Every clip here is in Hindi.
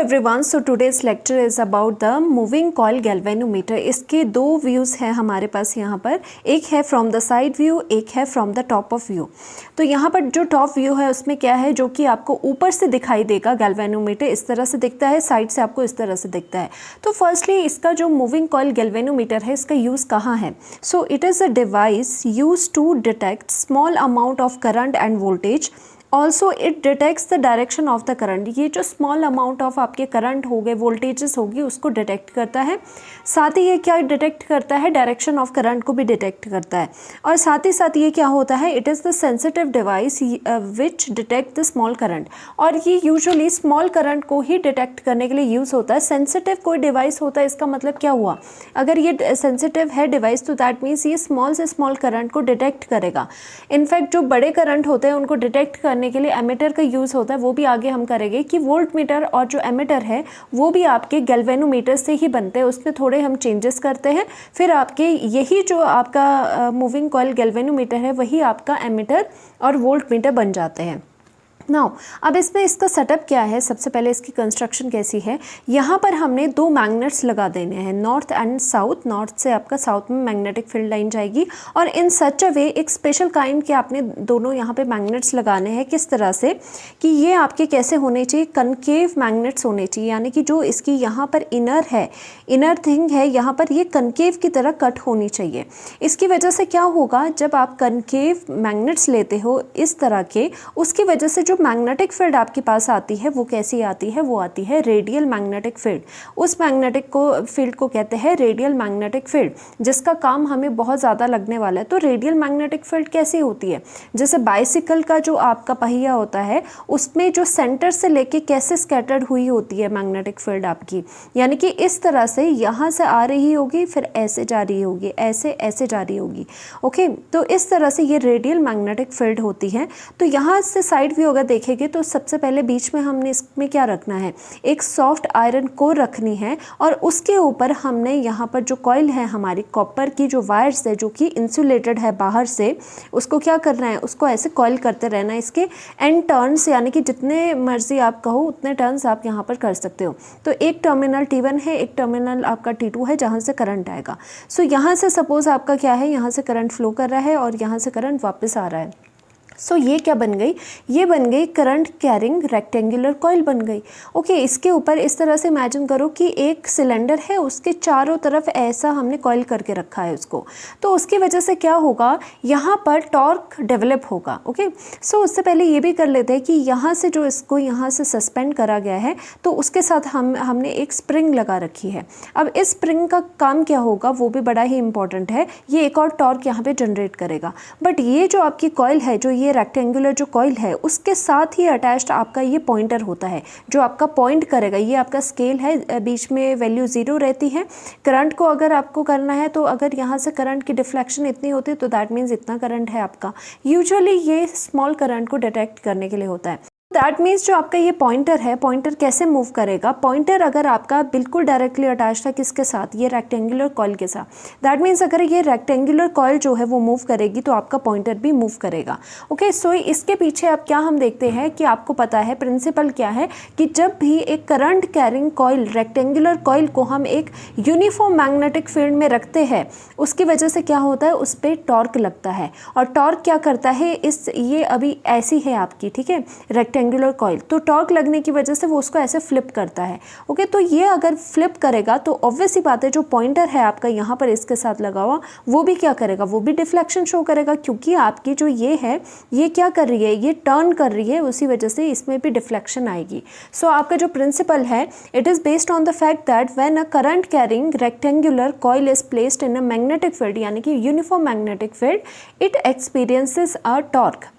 Everyone, so today's lecture is about the moving coil galvanometer. इसके दो व्यूज़ हैं हमारे पास यहाँ पर, एक है फ्रॉम द साइड व्यू, एक है from the top of view. तो यहाँ पर जो टॉप व्यू है उसमें क्या है, जो कि आपको ऊपर से दिखाई देगा। गैल्वेनोमीटर इस तरह से दिखता है, साइड से आपको इस तरह से दिखता है। तो फर्स्टली इसका जो मूविंग कॉइल गैल्वेनोमीटर है, इसका यूज़ कहाँ है? So it is a device use to detect small amount of current and voltage. Also it detects the direction of the current. ये जो स्मॉल अमाउंट ऑफ आपके करंट हो गए, वोल्टेजेस होगी, उसको डिटेक्ट करता है। साथ ही ये क्या डिटेक्ट करता है? डायरेक्शन ऑफ करंट को भी डिटेक्ट करता है। और साथ ही साथ ये क्या होता है, it is the sensitive device which detect the small current. और ये यूजुअली स्मॉल करंट को ही डिटेक्ट करने के लिए यूज़ होता है। सेंसिटिव कोई डिवाइस होता है, इसका मतलब क्या हुआ, अगर ये सेंसिटिव है डिवाइस तो दैट मीन्स ये स्मॉल से स्मॉल करंट को डिटेक्ट करेगा। इनफैक्ट जो बड़े करंट होते हैं उनको डिटेक्ट करने के लिए एमीटर का यूज़ होता है। वो भी आगे हम करेंगे कि वोल्ट मीटर और जो एमीटर है वो भी आपके गैल्वेनोमीटर से ही बनते हैं। उसमें थोड़े हम चेंजेस करते हैं, फिर आपके यही जो आपका मूविंग कॉइल गैल्वेनोमीटर है वही आपका एमीटर और वोल्ट मीटर बन जाते हैं। नाउ अब इसमें इसका सेटअप क्या है, सबसे पहले इसकी कंस्ट्रक्शन कैसी है। यहाँ पर हमने दो मैग्नेट्स लगा देने हैं, नॉर्थ एंड साउथ। नॉर्थ से आपका साउथ में मैग्नेटिक फील्ड लाइन जाएगी और इन सच अ वे एक स्पेशल काइंड के आपने दोनों यहाँ पे मैग्नेट्स लगाने हैं। किस तरह से कि ये आपके कैसे होने चाहिए, कनकेव मैग्नेट्स होने चाहिए। यानी कि जो इसकी यहाँ पर इनर है, इनर थिंग है, यहाँ पर ये कनकेव की तरह कट होनी चाहिए। इसकी वजह से क्या होगा, जब आप कनकेव मैग्नेट्स लेते हो इस तरह के, उसकी वजह से जो मैग्नेटिक फील्ड आपके पास आती है वो कैसी आती है, वो आती है रेडियल मैग्नेटिक फील्ड। उस मैग्नेटिक फील्ड को कहते हैं रेडियल मैग्नेटिक फील्ड, जिसका काम हमें बहुत ज़्यादा लगने वाला है। तो रेडियल मैग्नेटिक फील्ड कैसी होती है, जैसे बाइसिकल का जो आपका पहिया होता है उसमें जो सेंटर से लेके कैसे स्कैटर्ड हुई होती है मैग्नेटिक फील्ड आपकी, यानी कि इस तरह से यहाँ से आ रही होगी, फिर ऐसे जा रही होगी, ऐसे ऐसे जा रही होगी। ओके, तो इस तरह से ये रेडियल मैग्नेटिक फील्ड होती है। तो यहाँ से साइड व्यू अगर देखेंगे तो सबसे पहले बीच में हमने इसमें क्या रखना है, एक सॉफ्ट आयरन कोर रखनी है और उसके ऊपर हमने यहाँ पर जो कॉइल है हमारी कॉपर की जो वायर्स है, जो कि इंसुलेटेड है बाहर से, उसको क्या करना है, उसको ऐसे कॉइल करते रहना है। इसके एंड टर्न्स, यानी कि जितने मर्जी आप कहो उतने टर्न्स आप यहाँ पर कर सकते हो। तो एक टर्मिनल T1 है, एक टर्मिनल आपका T2 है जहाँ से करंट आएगा। सो यहाँ से सपोज आपका क्या है, यहाँ से करंट फ्लो कर रहा है और यहाँ से करंट वापस आ रहा है। सो ये क्या बन गई, ये बन गई करंट कैरिंग रेक्टेंगुलर कॉइल बन गई। ओके, इसके ऊपर इस तरह से इमेजिन करो कि एक सिलेंडर है, उसके चारों तरफ ऐसा हमने कॉइल करके रखा है उसको। तो उसकी वजह से क्या होगा, यहाँ पर टॉर्क डेवलप होगा। ओके, सो उससे पहले ये भी कर लेते हैं कि यहाँ से जो इसको यहाँ से सस्पेंड करा गया है तो उसके साथ हमने एक स्प्रिंग लगा रखी है। अब इस स्प्रिंग का काम क्या होगा वो भी बड़ा ही इंपॉर्टेंट है, ये एक और टॉर्क यहाँ पे जनरेट करेगा। बट ये जो आपकी कॉइल है, जो ये रेक्टेंगुलर जो कॉइल है, उसके साथ ही अटैच्ड आपका ये पॉइंटर होता है जो आपका पॉइंट करेगा। ये आपका स्केल है, बीच में वैल्यू 0 रहती है। करंट को अगर आपको करना है तो अगर यहाँ से करंट की डिफ्लेक्शन इतनी होती है तो दैट मीन्स इतना करंट है आपका। यूजुअली ये स्मॉल करंट को डिटेक्ट करने के लिए होता है। दैट मीन्स जो आपका ये पॉइंटर है, पॉइंटर कैसे मूव करेगा, पॉइंटर अगर आपका बिल्कुल डायरेक्टली अटैच था किसके साथ, ये रेक्टेंगुलर कॉइल के साथ। दैट मीन्स अगर ये रेक्टेंगुलर कॉइल जो है वो मूव करेगी तो आपका पॉइंटर भी मूव करेगा। ओके, सो इसके पीछे अब क्या हम देखते हैं कि आपको पता है प्रिंसिपल क्या है, कि जब भी एक current carrying coil, rectangular coil को हम एक यूनिफॉर्म मैग्नेटिक फील्ड में रखते हैं, उसकी वजह से क्या होता है, उस पर टॉर्क लगता है। और टॉर्क क्या करता है, ये अभी ऐसी है आपकी, ठीक है, रेक्टेंगुलर कॉइल, तो टॉर्क लगने की वजह से वो उसको ऐसे फ्लिप करता है। ओके, तो ये अगर फ्लिप करेगा तो ऑब्वियस सी बात है जो पॉइंटर है आपका यहाँ पर इसके साथ लगा हुआ, वो भी क्या करेगा, वो भी डिफ्लेक्शन शो करेगा, क्योंकि आपकी जो ये है ये क्या कर रही है, ये टर्न कर रही है, उसी वजह से इसमें भी डिफ्लेक्शन आएगी। सो आपका जो प्रिंसिपल है, it is based on the fact that when a current carrying rectangular coil is placed in a magnetic field, यानी कि uniform magnetic field, it experiences a torque.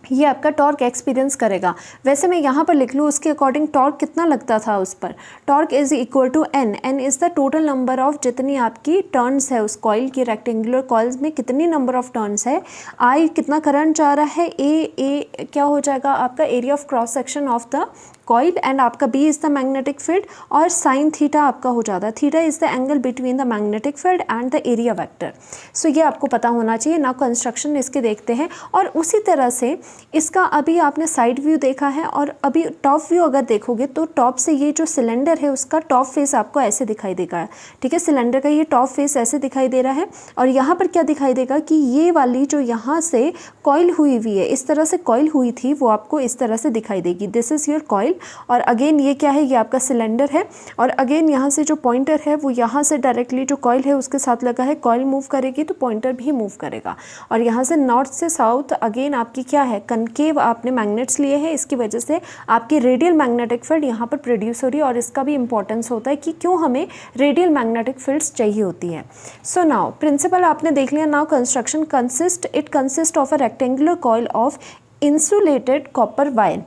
ये आपका टॉर्क एक्सपीरियंस करेगा। वैसे मैं यहाँ पर लिख लूँ उसके अकॉर्डिंग टॉर्क कितना लगता था उस पर, torque is equal to N. N is the total number of जितनी आपकी टर्न्स है उस कॉइल की, रेक्टेंगुलर कॉइल्स में कितनी नंबर ऑफ टर्न्स है, आई कितना करंट जा रहा है, ए क्या हो जाएगा आपका area of cross section of the coil and आपका B is the magnetic field, और साइन थीटा आपका हो जाता है, theta is the angle between the magnetic field and the area vector. So ये आपको पता होना चाहिए। नाउ कंस्ट्रक्शन इसके देखते हैं, और उसी तरह से इसका अभी आपने साइड व्यू देखा है, और अभी टॉप व्यू अगर देखोगे तो टॉप से ये जो सिलेंडर है उसका टॉप फेस आपको ऐसे दिखाई देगा, ठीक है, सिलेंडर का ये टॉप फेस ऐसे दिखाई दे रहा है, और यहाँ पर क्या दिखाई देगा कि ये वाली जो यहाँ से कॉइल हुई हुई है, इस तरह से कॉइल हुई थी, वो आपको इस तरह से दिखाई देगी, दिस इज़ योर कॉइल। और अगेन ये क्या है, ये आपका सिलेंडर है, और अगेन यहाँ से जो पॉइंटर है वो यहाँ से डायरेक्टली जो कॉइल है उसके साथ लगा है, कॉइल मूव करेगी तो पॉइंटर भी मूव करेगा, और यहाँ से नॉर्थ से साउथ अगेन आपकी क्या है, कनकेव आपने मैग्नेट्स लिए हैं, इसकी वजह से आपकी रेडियल मैग्नेटिक फील्ड यहाँ पर प्रोड्यूस हो रही है, और इसका भी इंपॉर्टेंस होता है कि क्यों हमें रेडियल मैग्नेटिक फील्ड्स चाहिए होती है। सो नाउ प्रिंसिपल आपने देख लिया। Now construction consist of a rectangular coil of insulated copper wire,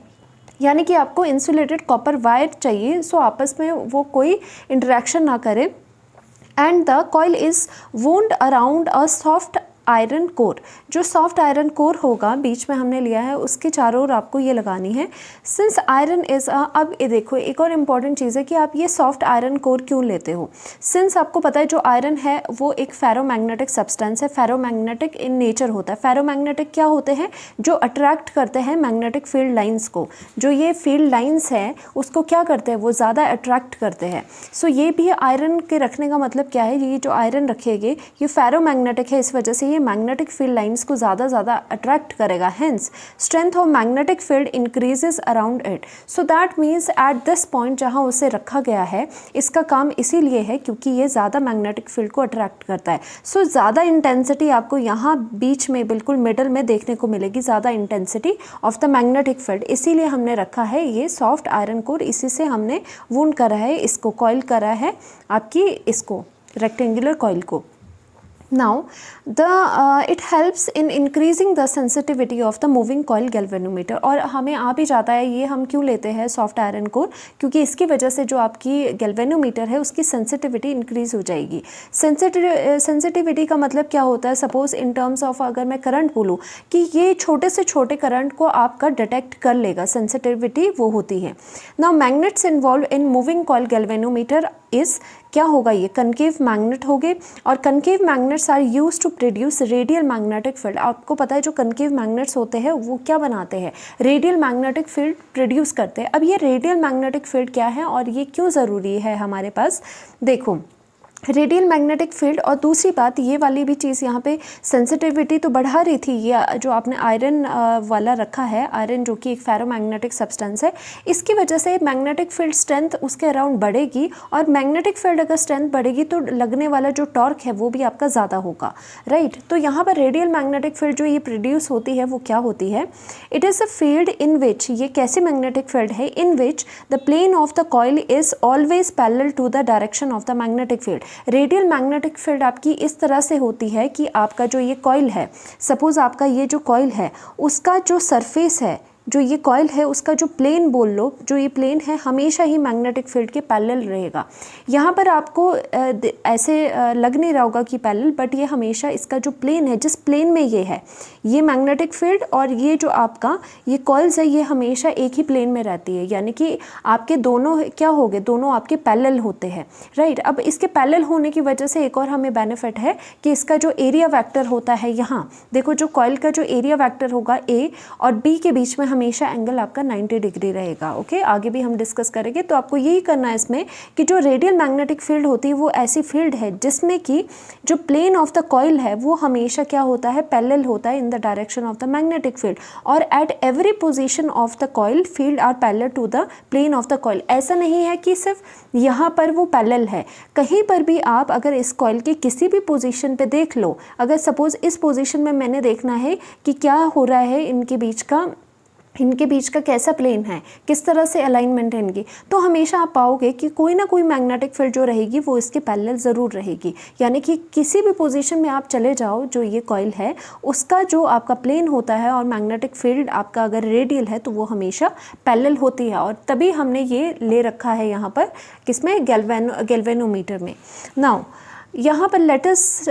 यानी कि आपको इंसुलेटेड कॉपर वायर चाहिए, सो आपस में वो कोई इंटरेक्शन ना करे, and the coil is wound around a soft iron core, जो सॉफ्ट आयरन कोर होगा बीच में हमने लिया है, उसके चारों ओर आपको ये लगानी है। सिंस आयरन इज़ अब ये देखो एक और इम्पॉर्टेंट चीज़ है कि आप ये सॉफ्ट आयरन कोर क्यों लेते हो। सिंस आपको पता है जो आयरन है वो एक फेरोमैग्नेटिक सब्सटेंस है, फेरोमैग्नेटिक इन नेचर होता है। फेरोमैग्नेटिक क्या होते हैं, जो अट्रैक्ट करते हैं मैग्नेटिक फील्ड लाइन्स को, जो ये फील्ड लाइन्स हैं उसको क्या करते हैं, वो ज़्यादा अट्रैक्ट करते हैं। सो ये भी आयरन के रखने का मतलब क्या है, ये जो आयरन रखेंगे ये फेरोमैग्नेटिक है, इस वजह से मैग्नेटिक फील्ड लाइंस को ज़्यादा अट्रैक्ट करेगा, hence strength of magnetic field increases around it. So that means at this point जहाँ उसे रखा गया है, इसका काम इसीलिए है क्योंकि ये ज़्यादा मैग्नेटिक फील्ड को अट्रैक्ट करता है। सो ज़्यादा इंटेंसिटी आपको यहाँ बीच में बिल्कुल मिडल में देखने को मिलेगी, ज़्यादा intensity of the magnetic field, इसीलिए हमने रखा है ये सॉफ्ट आयरन कोर, इसी से हमने वुंड करा है, इसको कॉइल करा है आपकी इसको रेक्टेंगुलर कॉइल को। Now it helps in increasing the sensitivity of the moving coil galvanometer, और हमें आ भी जाता है ये हम क्यों लेते हैं सॉफ्ट आयरन कोर, क्योंकि इसकी वजह से जो आपकी गैल्वेनोमीटर है उसकी सेंसिटिविटी इंक्रीज़ हो जाएगी। सेंसिटिविटी का मतलब क्या होता है, सपोज इन टर्म्स ऑफ अगर मैं करंट बोलूँ कि ये छोटे से छोटे करंट को आपका डिटेक्ट कर लेगा, सेंसिटिविटी वो होती है। Now magnets involve in moving coil galvanometer is क्या होगा, ये कनकेव मैग्नेट हो गए, और concave magnets are use to produce radial magnetic field. आपको पता है जो कनकेव मैग्नेट्स होते हैं वो क्या बनाते हैं, रेडियल मैग्नेटिक फील्ड प्रोड्यूस करते हैं। अब ये रेडियल मैग्नेटिक फील्ड क्या है और ये क्यों ज़रूरी है हमारे पास, देखो रेडियल मैग्नेटिक फील्ड, और दूसरी बात ये वाली भी चीज़ यहाँ पे सेंसिटिविटी तो बढ़ा रही थी, ये जो आपने आयरन वाला रखा है, आयरन जो कि एक फेरोमैग्नेटिक सब्सटेंस है, इसकी वजह से मैग्नेटिक फील्ड स्ट्रेंथ उसके अराउंड बढ़ेगी, और मैग्नेटिक फील्ड अगर स्ट्रेंथ बढ़ेगी तो लगने वाला जो टॉर्क है वो भी आपका ज़्यादा होगा, राइट। तो यहाँ पर रेडियल मैग्नेटिक फील्ड जो ये प्रोड्यूस होती है वो क्या होती है, it is a field in which, ये कैसी मैग्नेटिक फील्ड है, in which the plane of the coil is always parallel to the direction of the magnetic field. Radial magnetic field आपकी इस तरह से होती है कि आपका जो ये कॉइल है, सपोज आपका ये जो कॉइल है उसका जो सरफेस है, जो ये कॉइल है उसका जो प्लेन बोल लो, जो ये प्लेन है हमेशा ही मैग्नेटिक फील्ड के पैरेलल रहेगा। यहाँ पर आपको ऐसे लग नहीं रहा होगा कि पैरेलल, बट ये हमेशा इसका जो प्लेन है, जिस प्लेन में ये है, ये मैग्नेटिक फील्ड और ये जो आपका ये कॉइल्स है, ये हमेशा एक ही प्लेन में रहती है, यानी कि आपके दोनों क्या हो गए, दोनों आपके पैरेलल होते हैं, राइट। अब इसके पैरेलल होने की वजह से एक और हमें बेनिफिट है कि इसका जो एरिया वेक्टर होता है, यहाँ देखो जो कॉइल का जो एरिया वेक्टर होगा ए और बी के बीच में हमेशा एंगल आपका 90 डिग्री रहेगा, ओके। आगे भी हम डिस्कस करेंगे। तो आपको यही करना है इसमें कि जो रेडियल मैग्नेटिक फील्ड होती है वो ऐसी फील्ड है जिसमें कि जो प्लेन ऑफ द कॉइल है वो हमेशा क्या होता है, पैरेलल होता है in the direction of the magnetic field, और at every position of the coil field are parallel to the plane of the coil. ऐसा नहीं है कि सिर्फ यहाँ पर वो पैरेलल है, कहीं पर भी आप अगर इस कॉइल की किसी भी पोजीशन पे देख लो, अगर सपोज इस पोजीशन में मैंने देखना है कि क्या हो रहा है इनके बीच का कैसा प्लेन है, किस तरह से अलाइनमेंट है इनकी, तो हमेशा आप पाओगे कि कोई ना कोई मैग्नेटिक फील्ड जो रहेगी वो इसके पैरेलल ज़रूर रहेगी। यानी कि किसी भी पोजीशन में आप चले जाओ, जो ये कॉइल है उसका जो आपका प्लेन होता है और मैग्नेटिक फील्ड आपका अगर रेडियल है तो वो हमेशा पैरेलल होती है, और तभी हमने ये ले रखा है यहाँ पर किसमें, गैल्वेनोमीटर में। नाउ यहाँ पर let us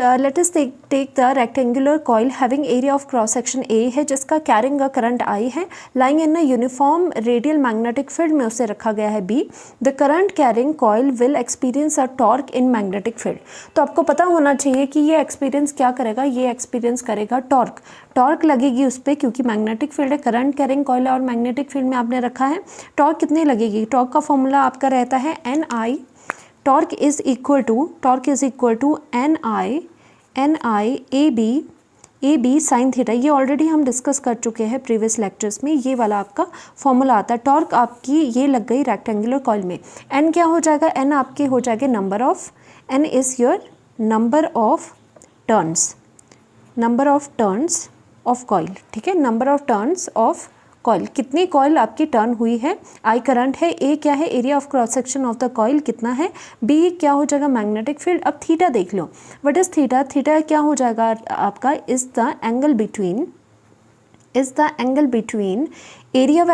take the rectangular coil having area of cross section A है, जिसका कैरिंग अ करंट आई है, lying in a uniform radial magnetic field में उसे रखा गया है B. The current carrying coil will experience a torque in magnetic field. तो आपको पता होना चाहिए कि ये एक्सपीरियंस क्या करेगा, ये एक्सपीरियंस करेगा टॉर्क लगेगी उस पर, क्योंकि मैग्नेटिक फील्ड है, करंट कैरिंग कॉइल और मैग्नेटिक फील्ड में आपने रखा है। टॉर्क कितनी लगेगी, टॉर्क का फॉर्मूला आपका रहता है NI, torque is equal to A B sine theta. ये ऑलरेडी हम डिस्कस कर चुके हैं प्रीवियस लेक्चर्स में, ये वाला आपका फॉर्मूला आता है। टॉर्क आपकी ये लग गई रेक्टेंगुलर कॉइल में। एन क्या हो जाएगा, एन आपके हो जाएगा N is your number of turns of coil, ठीक है, number of turns of coil, कितनी कॉइल आपकी टर्न हुई है। आई करंट है, ए क्या है, area of cross section of the coil कितना है, बी क्या हो जाएगा मैग्नेटिक फील्ड। अब थीटा देख लो, व्हाट इज थीटा, थीटा क्या हो जाएगा आपका, is the angle between area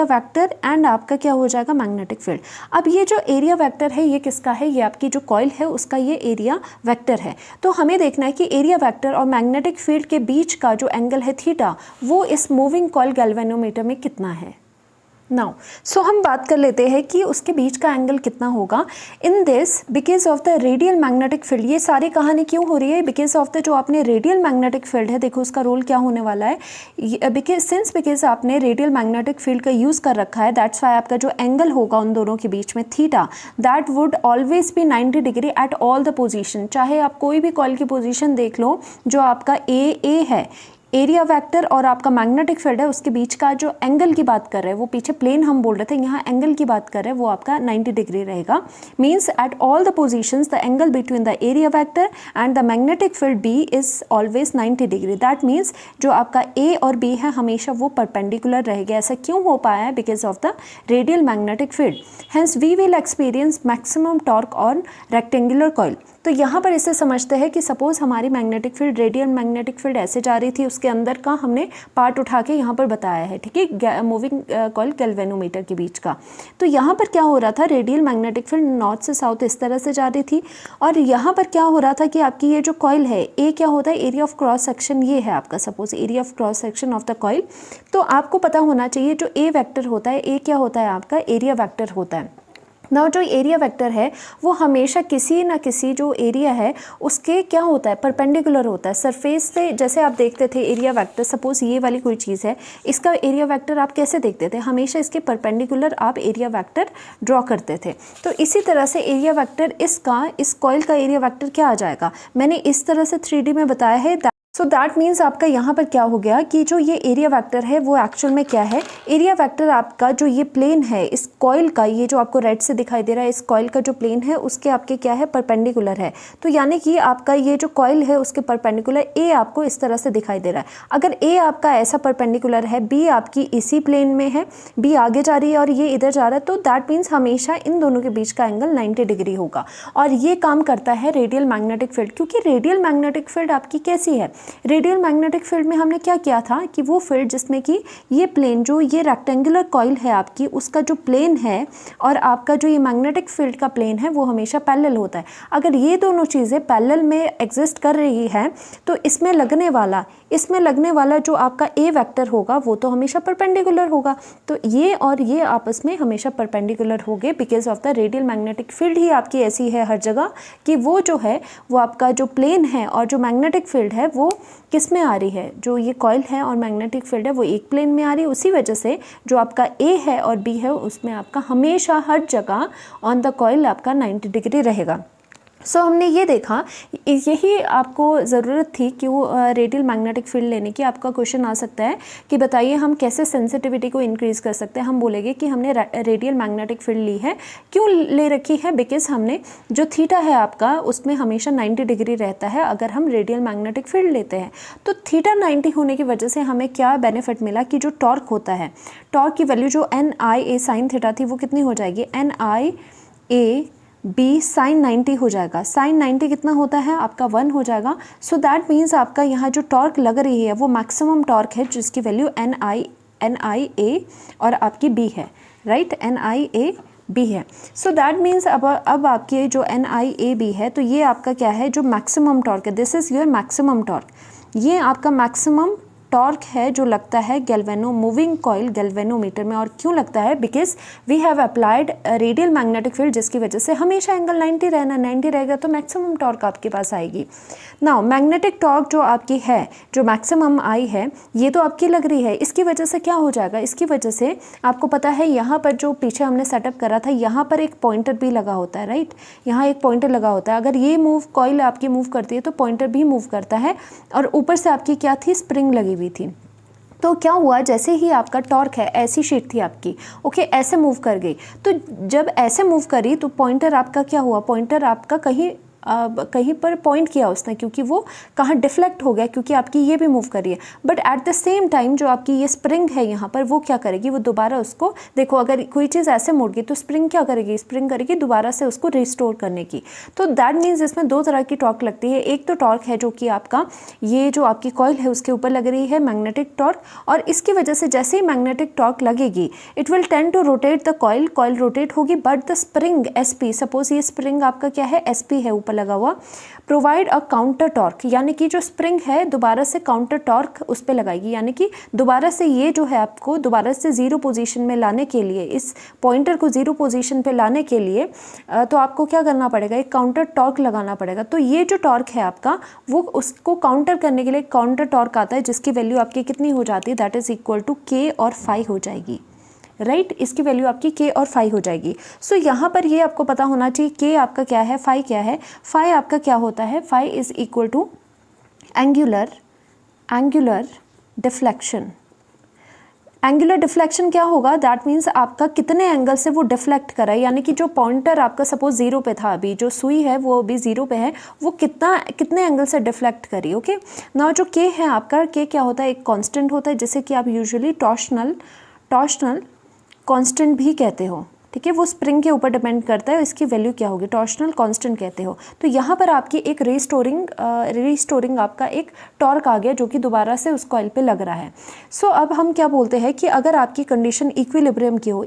vector and आपका क्या हो जाएगा मैग्नेटिक फील्ड। अब ये जो एरिया वेक्टर है ये किसका है, ये आपकी जो कॉइल है उसका ये एरिया वेक्टर है। तो हमें देखना है कि एरिया वेक्टर और मैग्नेटिक फील्ड के बीच का जो एंगल है थीटा, वो इस मूविंग कॉइल गैल्वेनोमीटर में कितना है। नाउ सो हम बात कर लेते हैं कि उसके बीच का एंगल कितना होगा। In this because of the radial magnetic field, ये सारी कहानी क्यों हो रही है, बिकॉज ऑफ द जो आपने रेडियल मैग्नेटिक फील्ड है, देखो उसका रोल क्या होने वाला है, बिकॉज आपने रेडियल मैग्नेटिक फील्ड का यूज़ कर रखा है, दैट्स वाई आपका जो एंगल होगा उन दोनों के बीच में theta, that would always be 90 degree at all the position. चाहे आप कोई भी कॉइल की पोजिशन देख लो, जो आपका ए है, एरिया वेक्टर और आपका मैग्नेटिक फील्ड है, उसके बीच का जो एंगल की बात कर रहे हैं, वो पीछे प्लेन हम बोल रहे थे, यहाँ एंगल की बात कर रहे हैं, वो आपका 90 डिग्री रहेगा। Means at all the positions the angle between the area vector and the magnetic field B is always 90 degree. That means जो आपका ए और बी है हमेशा वो परपेंडिकुलर रहेगा। ऐसा क्यों हो पाया है, because of the radial magnetic field. Hence we will experience maximum torque on rectangular coil. तो यहाँ पर इसे समझते हैं कि सपोज हमारी magnetic field, radial magnetic field ऐसे जा रही थी, उसके अंदर का हमने पार्ट उठा के यहाँ पर बताया है, ठीक है, मूविंग कॉइल गैल्वेनोमीटर के बीच का। तो यहाँ पर क्या हो रहा था, रेडियल मैग्नेटिक फील्ड नॉर्थ से साउथ इस तरह से जा रही थी, और यहाँ पर क्या हो रहा था कि आपकी ये जो कॉइल है, ए क्या होता है, एरिया ऑफ क्रॉस सेक्शन, ये है आपका suppose area of cross section of the coil. तो आपको पता होना चाहिए जो ए वेक्टर होता है, ए क्या होता है आपका एरिया वेक्टर होता है। नाउ जो एरिया वेक्टर है वो हमेशा किसी ना किसी जो एरिया है उसके क्या होता है, परपेंडिकुलर होता है सरफेस से। जैसे आप देखते थे एरिया वेक्टर, सपोज ये वाली कोई चीज़ है, इसका एरिया वेक्टर आप कैसे देखते थे, हमेशा इसके परपेंडिकुलर आप एरिया वेक्टर ड्रॉ करते थे। तो इसी तरह से एरिया वेक्टर इसका, इस कॉइल का एरिया वेक्टर क्या आ जाएगा, मैंने इस तरह से 3D में बताया है। सो दैट मीन्स आपका यहाँ पर क्या हो गया कि जो ये एरिया वेक्टर है वो एक्चुअल में क्या है, एरिया वेक्टर आपका जो ये प्लेन है इस कॉइल का, ये जो आपको रेड से दिखाई दे रहा है, इस कॉइल का जो प्लेन है उसके आपके क्या है, परपेंडिकुलर है। तो यानी कि आपका ये जो कॉइल है उसके परपेंडिकुलर ए आपको इस तरह से दिखाई दे रहा है। अगर ए आपका ऐसा परपेंडिकुलर है, बी आपकी इसी प्लेन में है, बी आगे जा रही है और ये इधर जा रहा है, तो दैट मीन्स हमेशा इन दोनों के बीच का एंगल 90 डिग्री होगा। और ये काम करता है रेडियल मैग्नेटिक फील्ड, क्योंकि रेडियल मैग्नेटिक फील्ड आपकी कैसी है, रेडियल मैग्नेटिक फील्ड में हमने क्या किया था कि वो फील्ड जिसमें कि ये प्लेन, जो ये रेक्टेंगुलर कॉइल है आपकी, उसका जो प्लेन है और आपका जो ये मैग्नेटिक फील्ड का प्लेन है वो हमेशा पैरेलल होता है। अगर ये दोनों चीज़ें पैरेलल में एग्जिस्ट कर रही है तो इसमें लगने वाला जो आपका ए वेक्टर होगा वो तो हमेशा परपेंडिकुलर होगा। तो ये और ये आपस में हमेशा परपेंडिकुलर होंगे, because of the radial magnetic field ही आपकी ऐसी है हर जगह कि वो जो है वो आपका जो प्लेन है और जो मैग्नेटिक फील्ड है वो किस में आ रही है, जो ये कॉइल है और मैग्नेटिक फील्ड है वो एक प्लेन में आ रही है। उसी वजह से जो आपका ए है और बी है उसमें आपका हमेशा हर जगह ऑन द कॉइल आपका 90 डिग्री रहेगा। सो हमने ये देखा, यही आपको ज़रूरत थी कि वो रेडियल मैग्नेटिक फील्ड लेने की। आपका क्वेश्चन आ सकता है कि बताइए हम कैसे सेंसिटिविटी को इंक्रीज़ कर सकते हैं। हम बोलेंगे कि हमने रेडियल मैग्नेटिक फील्ड ली है, क्यों ले रखी है, बिकॉज हमने जो थीटा है आपका उसमें हमेशा 90 डिग्री रहता है अगर हम रेडियल मैग्नेटिक फील्ड लेते हैं। तो थीटा 90 होने की वजह से हमें क्या बेनिफिट मिला कि जो टॉर्क होता है, टॉर्क की वैल्यू जो NIA साइन थीटा थी वो कितनी हो जाएगी, NIA बी साइन 90 हो जाएगा। साइन 90 कितना होता है आपका 1 हो जाएगा। सो दैट मीन्स आपका यहाँ जो टॉर्क लग रही है वो मैक्सिमम टॉर्क है जिसकी वैल्यू NIA और आपकी B है, राइट, NIA बी है। सो दैट मीन्स अब आपके जो NIAB है तो ये आपका क्या है, जो मैक्सिमम टॉर्क है, this is your maximum torque, ये आपका मैक्सिमम टॉर्क है जो लगता है मूविंग कॉइल गैल्वेनोमीटर में। और क्यों लगता है, because we have applied radial magnetic field, जिसकी वजह से हमेशा एंगल 90 रहना, 90 रहेगा तो मैक्सिमम टॉर्क आपके पास आएगी। नाउ मैग्नेटिक टॉर्क जो आपकी है, जो मैक्सिमम आई है, ये तो आपकी लग रही है, इसकी वजह से क्या हो जाएगा, इसकी वजह से आपको पता है यहाँ पर जो पीछे हमने सेटअप करा था, यहाँ पर एक पॉइंटर भी लगा होता है, राइट, यहाँ एक पॉइंटर लगा होता है। अगर ये कॉइल आपकी मूव करती है तो पॉइंटर भी मूव करता है, और ऊपर से आपकी क्या थी, स्प्रिंग लगी हुई थी। तो क्या हुआ, जैसे ही आपका टॉर्क है, ऐसी शीट थी आपकी, ओके, ऐसे मूव कर गई, तो जब ऐसे मूव करी तो पॉइंटर आपका क्या हुआ, पॉइंटर आपका कहीं पर पॉइंट किया उसने, क्योंकि वो कहाँ डिफ्लेक्ट हो गया, क्योंकि आपकी ये भी मूव करी है। But at the same time जो आपकी ये स्प्रिंग है यहाँ पर, वो क्या करेगी, वो दोबारा उसको, देखो अगर कोई चीज़ ऐसे मुड़ गई तो स्प्रिंग क्या करेगी, स्प्रिंग करेगी दोबारा से उसको रिस्टोर करने की। तो दैट मीन्स इसमें दो तरह की टॉर्क लगती है। एक तो टॉर्क है जो कि आपका ये जो आपकी कॉइल है उसके ऊपर लग रही है, मैग्नेटिक टॉर्क, और इसकी वजह से जैसे ही मैग्नेटिक टॉर्क लगेगी it will tend to rotate the coil, coil rotate होगी, but the spring SP, suppose ये स्प्रिंग आपका क्या है, SP है ऊपर लगा हुआ, प्रोवाइड अ काउंटर टॉर्क, यानी कि जो स्प्रिंग है दोबारा से काउंटर टॉर्क उस पर लगाएगी, यानी कि दोबारा से ये जो है आपको दोबारा से जीरो पोजीशन में लाने के लिए, इस पॉइंटर को जीरो पोजीशन पे लाने के लिए तो आपको क्या करना पड़ेगा, एक काउंटर टॉर्क लगाना पड़ेगा। तो ये जो टॉर्क है आपका, वो उसको काउंटर करने के लिए काउंटर टॉर्क आता है, जिसकी वैल्यू आपकी कितनी हो जाती है, that is equal to K और phi हो जाएगी, राइट, इसकी वैल्यू आपकी K और phi हो जाएगी। सो यहाँ पर ये आपको पता होना चाहिए K आपका क्या है, phi क्या है। phi आपका क्या होता है, phi is equal to angular deflection. Angular deflection क्या होगा, दैट मीन्स आपका कितने एंगल से वो डिफ्लेक्ट करा है, यानी कि जो पॉइंटर आपका सपोज 0 पे था, अभी जो सुई है वो अभी 0 पे है, वो कितने एंगल से डिफ्लेक्ट करी, ओके। नाउ जो K है आपका, K क्या होता है, एक कांस्टेंट होता है, जिसे कि आप यूजुअली टॉर्शनल कांस्टेंट भी कहते हो, ठीक है, वो स्प्रिंग के ऊपर डिपेंड करता है, इसकी वैल्यू क्या होगी, टॉर्शनल कांस्टेंट कहते हो। तो यहाँ पर आपकी एक रिस्टोरिंग आपका एक टॉर्क आ गया, जो कि दोबारा से उस कॉइल पे लग रहा है। सो अब हम क्या बोलते हैं कि अगर आपकी कंडीशन इक्विलिब्रियम की हो,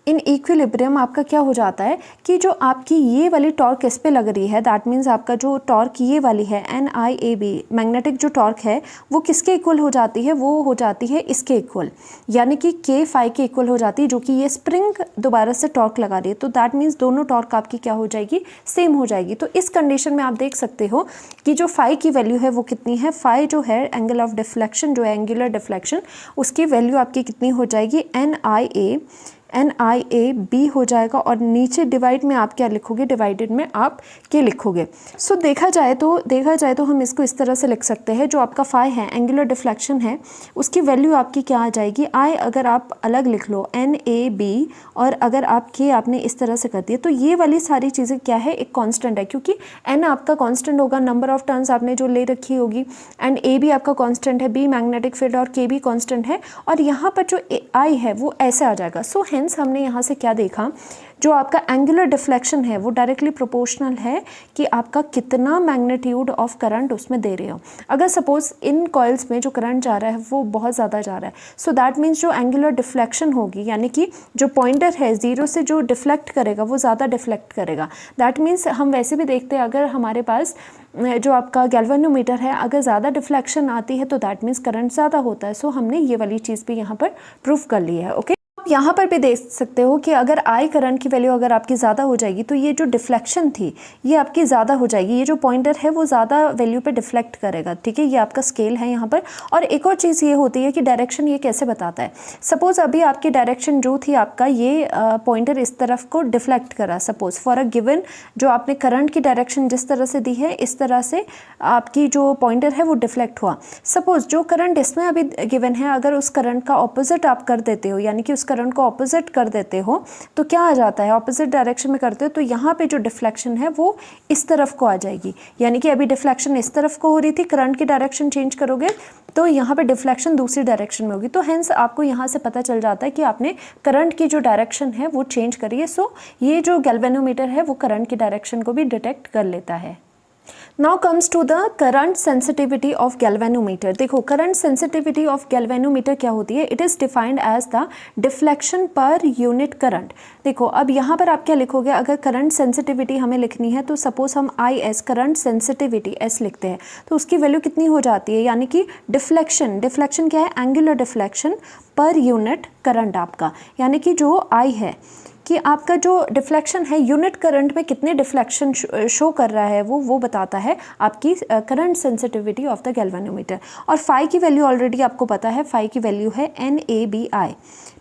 इन इक्विलिब्रियम आपका क्या हो जाता है कि जो आपकी ये वाली टॉर्क इस पे लग रही है, दैट मीन्स आपका जो टॉर्क ये वाली है NIAB, मैग्नेटिक जो टॉर्क है, वो किसके इक्वल हो जाती है, वो हो जाती है इसके इक्वल, यानी कि K phi के इक्वल हो जाती है, जो कि ये स्प्रिंग दोबारा से टॉर्क लगा रही है। तो दैट मीन्स दोनों टॉर्क आपकी क्या हो जाएगी, सेम हो जाएगी। तो इस कंडीशन में आप देख सकते हो कि जो phi की वैल्यू है वो कितनी है, phi जो है एंगल ऑफ डिफ्लेक्शन, जो है एंगुलर डिफ्लेक्शन, उसकी वैल्यू आपकी कितनी हो जाएगी, NIAB हो जाएगा, और नीचे डिवाइड में आप क्या लिखोगे, डिवाइडेड में आप K लिखोगे। सो देखा जाए तो हम इसको इस तरह से लिख सकते हैं, जो आपका phi है, एंगुलर डिफ्लेक्शन है, उसकी वैल्यू आपकी क्या आ जाएगी, I अगर आप अलग लिख लो NAB, और अगर आप K आपने इस तरह से कर दिया, तो ये वाली सारी चीज़ें क्या है, एक कांस्टेंट है, क्योंकि N आपका कांस्टेंट होगा, नंबर ऑफ टर्न्स आपने जो ले रखी होगी, एंड AB आपका कांस्टेंट है, B मैग्नेटिक फील्ड, और K भी कांस्टेंट है, और यहाँ पर जो I है वो ऐसे आ जाएगा। सो हेंस हमने यहाँ से क्या देखा, जो आपका एंगुलर डिफ्लेक्शन है वो डायरेक्टली प्रोपोर्शनल है कि आपका कितना मैग्नीट्यूड ऑफ करंट उसमें दे रहे हो। अगर सपोज इन कॉइल्स में जो करंट जा रहा है वो बहुत ज़्यादा जा रहा है, सो दैट मीन्स जो एंगुलर डिफ्लेक्शन होगी, यानी कि जो पॉइंटर है 0 से जो डिफ्लेक्ट करेगा वो ज़्यादा डिफ्लेक्ट करेगा। दैट मीन्स हम वैसे भी देखते हैं, अगर हमारे पास जो आपका गैल्वेनोमीटर है, अगर ज़्यादा डिफ्लेक्शन आती है तो दैट मीन्स करंट ज़्यादा होता है। सो हमने ये वाली चीज़ भी यहाँ पर प्रूफ कर ली है, ओके। यहाँ पर भी देख सकते हो कि अगर I करंट की वैल्यू अगर आपकी ज़्यादा हो जाएगी तो ये जो डिफ्लेक्शन थी ये आपकी ज़्यादा हो जाएगी, ये जो पॉइंटर है वो ज़्यादा वैल्यू पे डिफ्लेक्ट करेगा, ठीक है, ये आपका स्केल है यहाँ पर। और एक और चीज़ ये होती है कि डायरेक्शन ये कैसे बताता है, सपोज़ अभी आपकी डायरेक्शन जो थी, आपका ये पॉइंटर इस तरफ को डिफ्लेक्ट करा, सपोज़ फॉर अ गिवन जो आपने करंट की डायरेक्शन जिस तरह से दी है, इस तरह से आपकी जो पॉइंटर है वो डिफ्लेक्ट हुआ। सपोज़ जो करंट इसमें अभी गिवन है, अगर उस करंट का ऑपोजिट आप कर देते हो, यानी कि उस करंट को ऑपोजिट कर देते हो, तो क्या आ जाता है, ऑपोजिट डायरेक्शन में करते हो तो यहाँ पे जो डिफ्लेक्शन है वो इस तरफ को आ जाएगी, यानी कि अभी डिफ्लेक्शन इस तरफ को हो रही थी, करंट की डायरेक्शन चेंज करोगे तो यहाँ पे डिफ्लेक्शन दूसरी डायरेक्शन में होगी। तो हेंस आपको यहाँ से पता चल जाता है कि आपने करंट की जो डायरेक्शन है वो चेंज करी है। सो ये जो गैल्वेनोमीटर है वो करंट की डायरेक्शन को भी डिटेक्ट कर लेता है। Now comes to the current sensitivity of galvanometer. देखो करंट सेंसिटिविटी ऑफ गैल्वेनोमीटर क्या होती है, it is defined as the deflection per unit current. देखो अब यहाँ पर आप क्या लिखोगे, अगर करंट सेंसिटिविटी हमें लिखनी है तो सपोज हम IS करंट सेंसिटिविटी S लिखते हैं तो उसकी वैल्यू कितनी हो जाती है, यानी कि डिफ्लेक्शन क्या है, angular deflection per unit current आपका, यानी कि जो I है कि आपका जो डिफ्लेक्शन है यूनिट करंट में कितने डिफ्लेक्शन शो कर रहा है वो बताता है आपकी current sensitivity of the galvanometer. और फाई की वैल्यू ऑलरेडी आपको पता है, फाई की वैल्यू है NABI,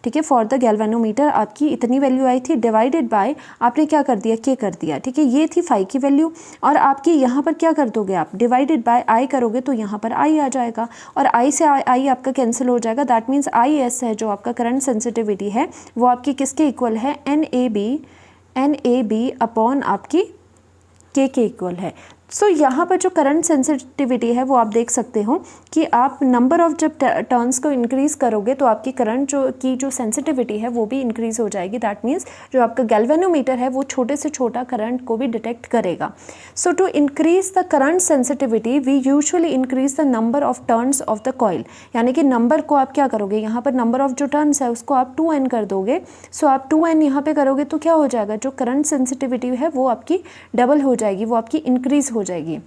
ठीक है। फॉर द गैल्वेनोमीटर आपकी इतनी वैल्यू आई थी, डिवाइडेड बाय आपने क्या कर दिया, K कर दिया, ठीक है। ये थी फाई की वैल्यू और आपकी यहाँ पर क्या कर दोगे आप, डिवाइडेड बाय I करोगे तो यहाँ पर I आ जाएगा और I से I आपका कैंसिल हो जाएगा। दैट मीन्स IS है जो आपका करंट सेंसिटिविटी है वो आपकी किसके इक्वल है, NAB अपॉन आपकी K के इक्वल है। सो यहाँ पर जो करंट सेंसिटिविटी है वो आप देख सकते हो कि आप नंबर ऑफ जब टर्न्स को इंक्रीज़ करोगे तो आपकी करंट जो सेंसिटिविटी है वो भी इंक्रीज़ हो जाएगी। दैट मीन्स जो आपका गैल्वेनोमीटर है वो छोटे से छोटा करंट को भी डिटेक्ट करेगा। So to increase the current sensitivity we usually increase the number of turns of the coil, यानी कि नंबर को आप क्या करोगे, यहाँ पर नंबर ऑफ जो टर्न्स है उसको आप 2n कर दोगे। सो आप 2n यहाँ पे करोगे तो क्या हो जाएगा, जो करंट सेंसिटिविटी है वो आपकी डबल हो जाएगी, वो आपकी इंक्रीज़ हो जाएगी,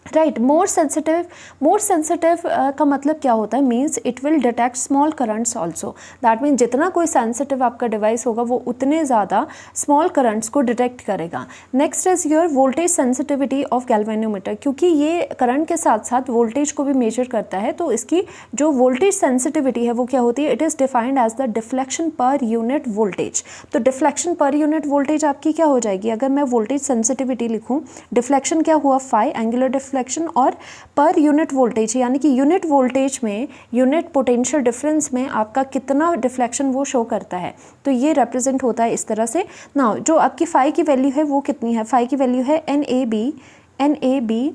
राइट। मोर सेंसिटिव का मतलब क्या होता है, means it will detect small currents also. That means जितना कोई सेंसिटिव आपका डिवाइस होगा वो उतने ज़्यादा स्मॉल करंट्स को डिटेक्ट करेगा। Next is your voltage sensitivity of galvanometer, क्योंकि ये करंट के साथ साथ वोल्टेज को भी मेजर करता है तो इसकी जो वोल्टेज सेंसिटिविटी है वो क्या होती है, it is defined as the deflection per unit voltage. तो डिफ्लेक्शन पर यूनिट वोल्टेज आपकी क्या हो जाएगी, अगर मैं वोल्टेज सेंसिटिविटी लिखूँ, डिफ्लेक्शन क्या हुआ, फाई एंगुलर डिफ्लेक्शन और पर यूनिट वोल्टेज, यानी कि यूनिट वोल्टेज में यूनिट पोटेंशियल डिफरेंस में आपका कितना डिफ्लेक्शन वो शो करता है। तो ये रिप्रेजेंट होता है इस तरह से। नाउ जो आपकी फाई की वैल्यू है वो कितनी है, फाई की वैल्यू है NABI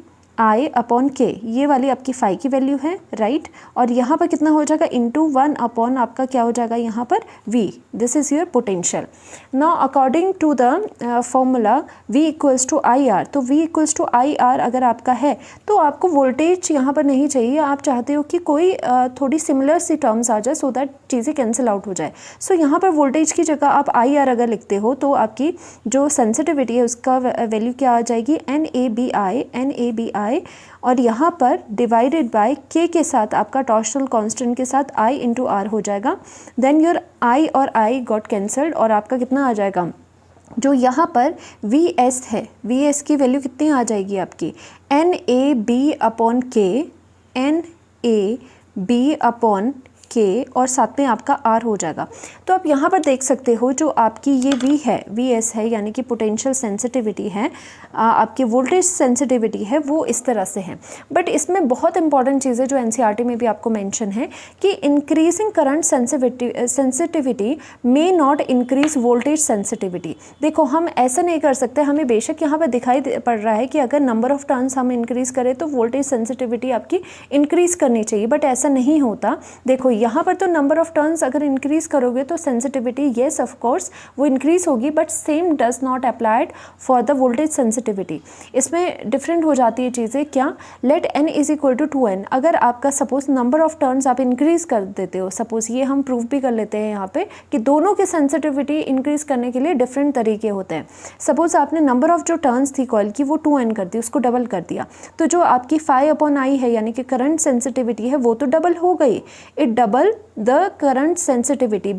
अपॉन K, ये वाली आपकी फाई की वैल्यू है, राइट। और यहाँ पर कितना हो जाएगा, इंटू 1 अपॉन आपका क्या हो जाएगा यहाँ पर V, this is your potential. Now according to the formula V equals to IR, तो V इक्वल्स टू IR अगर आपका है तो आपको वोल्टेज यहाँ पर नहीं चाहिए, आप चाहते हो कि कोई थोड़ी सिमिलर सी टर्म्स आ जाए सो दैट चीज़ें कैंसिल आउट हो जाए। सो यहाँ पर वोल्टेज की जगह आप IR अगर लिखते हो तो आपकी जो सेंसिटिविटी है उसका वैल्यू क्या आ जाएगी, NABI और यहाँ पर डिवाइडेड बाय K के साथ आपका टॉर्शनल कांस्टेंट के साथ I इंटू R हो जाएगा। देन योर I और I गॉट कैंसल्ड और आपका कितना आ जाएगा, जो यहाँ पर VS है, VS की वैल्यू कितनी आ जाएगी आपकी, NAB अपॉन K और साथ में आपका R हो जाएगा। तो आप यहाँ पर देख सकते हो जो आपकी ये V है, VS है, यानी कि पोटेंशियल सेंसिटिविटी है, आपकी वोल्टेज सेंसिटिविटी है, वो इस तरह से है। बट इसमें बहुत इंपॉर्टेंट चीज़ें जो NCERT में भी आपको मेंशन है कि increasing current sensitivity may not increase voltage sensitivity. देखो हम ऐसा नहीं कर सकते, हमें बेशक यहाँ पर दिखाई पड़ रहा है कि अगर नंबर ऑफ टर्न्स हम इंक्रीज़ करें तो वोल्टेज सेंसिटिविटी आपकी इंक्रीज़ करनी चाहिए, बट ऐसा नहीं होता। देखो यहाँ पर तो नंबर ऑफ टर्न्स अगर इंक्रीज़ करोगे तो सेंसिटिविटी येस ऑफ कोर्स वो इंक्रीज़ होगी, but same does not applied for the voltage sensitivity. इसमें डिफरेंट हो जाती है चीज़ें, क्या, let n is equal to 2n, अगर आपका सपोज नंबर ऑफ टर्न्स आप इंक्रीज़ कर देते हो, सपोज ये हम प्रूव भी कर लेते हैं यहाँ पे कि दोनों के सेंसिटिविटी इंक्रीज़ करने के लिए डिफरेंट तरीके होते हैं। सपोज आपने नंबर ऑफ जो टर्न्स थी कॉइल की वो 2n कर दी, उसको डबल कर दिया, तो जो आपकी फाई अपॉन I है यानी कि करंट सेंसिटिविटी है वो तो डबल हो गई, it double the current sensitivity.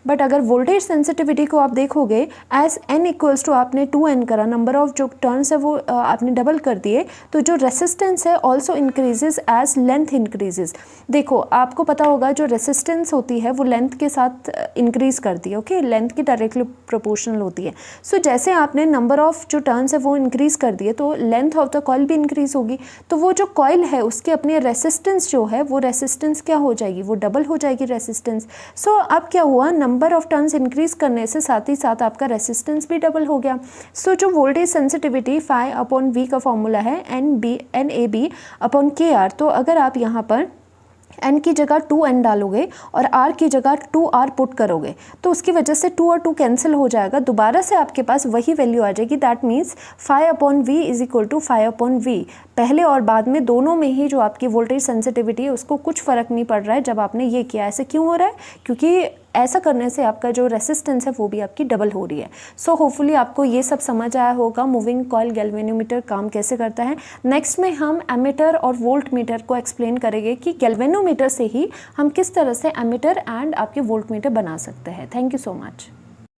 But अगर वोल्टेज सेंसिटिविटी को आप देखोगे एज n इक्वल्स टू आपने 2n करा, नंबर ऑफ जो टर्न्स है वो आपने डबल कर दिए, तो जो रेसिस्टेंस है also increases as length increases. देखो आपको पता होगा जो रेसिस्टेंस होती है वो लेंथ के साथ इंक्रीज करती है, ओके, लेंथ की डायरेक्टली प्रोपोर्शनल होती है। सो जैसे आपने नंबर ऑफ जो टर्न्स है वो इंक्रीज कर दिए तो लेंथ ऑफ द कॉइल भी इंक्रीज होगी, तो वो जो कॉइल है उसके अपने रेसिस्टेंस जो है वो रेसिस्टेंस क्या हो जाएगी, वो डबल हो जाएगी रेसिस्टेंस। सो अब क्या हुआ, नंबर ऑफ टर्न्स इंक्रीज करने से साथ ही साथ आपका रेसिस्टेंस भी डबल हो गया। सो जो voltage sensitivity phi upon V का फॉर्मूला है NAB अपॉन KR, तो अगर आप यहाँ पर n की जगह 2n डालोगे और r की जगह 2r पुट करोगे तो उसकी वजह से 2 और 2 कैंसिल हो जाएगा, दोबारा से आपके पास वही वैल्यू आ जाएगी। That means phi upon v is equal to phi upon v। पहले और बाद में दोनों में ही जो आपकी वोल्टेज सेंसिटिविटी है उसको कुछ फ़र्क नहीं पड़ रहा है जब आपने ये किया। ऐसे क्यों हो रहा है? क्योंकि ऐसा करने से आपका जो रेसिस्टेंस है वो भी आपकी डबल हो रही है। सो होपफुली आपको ये सब समझ आया होगा मूविंग कॉइल गैल्वेनोमीटर काम कैसे करता है। नेक्स्ट में हम एमीटर और वोल्ट मीटर को एक्सप्लेन करेंगे कि गैल्वेनोमीटर से ही हम किस तरह से एमीटर एंड आपके वोल्ट मीटर बना सकते हैं। Thank you so much.